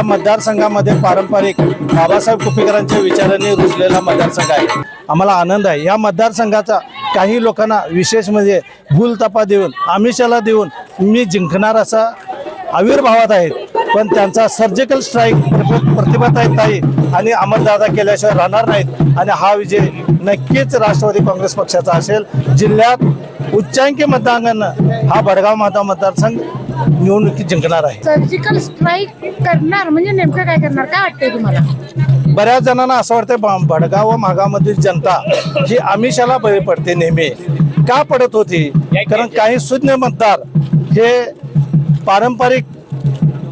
ह्या मतदारसंघामध्ये पारंपरिक बाबासाहेब कुपेकरांच्या विचारांनी रुजलेला मतदारसंघ आहे। आम्हाला आनंद आहे। या मतदारसंघाचा काही लोकांना विशेष म्हणजे भूलथापा देऊन आमिषाला देऊन मी जिंकणार असा आविर्भावात आहेत, पण त्यांचा सर्जिकल स्ट्राईक प्रतिभाताई आणि अमरदादा केल्याशिवाय राहणार नाहीत आणि हा विजय नक्कीच राष्ट्रवादी काँग्रेस पक्षाचा असेल। जिल्ह्यात उच्चांकी मतदानानं हा भडगाव मतदारसंघ निवडणुकीत जिंकणार आहे। सर्जिकल स्ट्राईक करणार म्हणजे नेमकं काय करणार, काय वाटतंय तुम्हाला? बऱ्याच जणांना असं वाटतं भडगाव व मागामधील जनता ही आमिषाला बळी पडते। नेहमी का पडत होती? कारण काही सुज्ञ मतदार हे पारंपरिक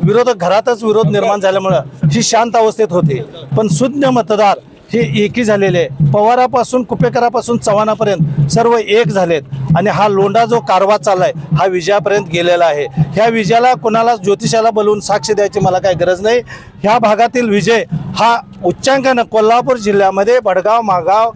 विरोधक घरातच विरोध निर्माण झाल्यामुळं ही शांत अवस्थेत होती, पण सुज्ञ मतदार हे एकी झालेले, पवारापासून कुपेकरापासून चव्हाणापर्यंत सर्व एक झालेत आणि हा लोंढा जो कारवा चाललाय हा विजयापर्यंत गेलेला आहे। ह्या विजयाला कोणाला ज्योतिषाला बोलवून साक्ष द्यायची मला काही गरज नाही। ह्या भागातील विजय हा उच्चांकानं कोल्हापूर जिल्ह्यामध्ये भडगाव मागाव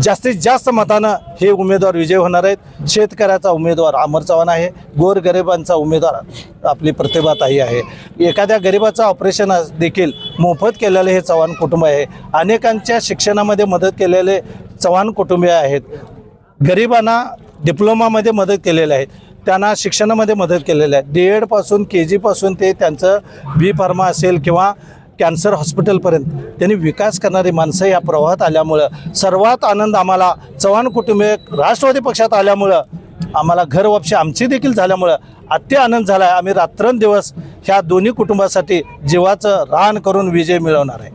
जास्तीत जास्त मतानं हे उमेदवार विजय होणार आहेत। शेतकऱ्याचा उमेदवार अमर चव्हाण आहे, गोरगरिबांचा उमेदवार आपली प्रतिभाताई आहे। एखाद्या गरिबाचं ऑपरेशन देखील मोफत केलेले हे चव्हाण कुटुंब आहे। अनेकांच्या शिक्षणामध्ये मदत केलेले चव्हाण कुटुंबीय आहेत। गरिबांना डिप्लोमामध्ये मदत केलेले आहेत, त्यांना शिक्षणामध्ये मदत केलेली आहे। D.Ed पासून KG पासून ते त्यांचं B.Pharma असेल किंवा कॅन्सर हॉस्पिटलपर्यंत त्यांनी विकास करणारी माणसं या प्रवाहात आल्यामुळं सर्वात आनंद आम्हाला चव्हाण कुटुंबीय राष्ट्रवादी पक्षात आल्यामुळं आम्हाला घर वापशी आमची देखील झाल्यामुळं अति आनंद झाला आहे। आम्ही रात्रंदिवस ह्या दोन्ही कुटुंबासाठी जीवाचं रान करून विजय मिळवणार आहे।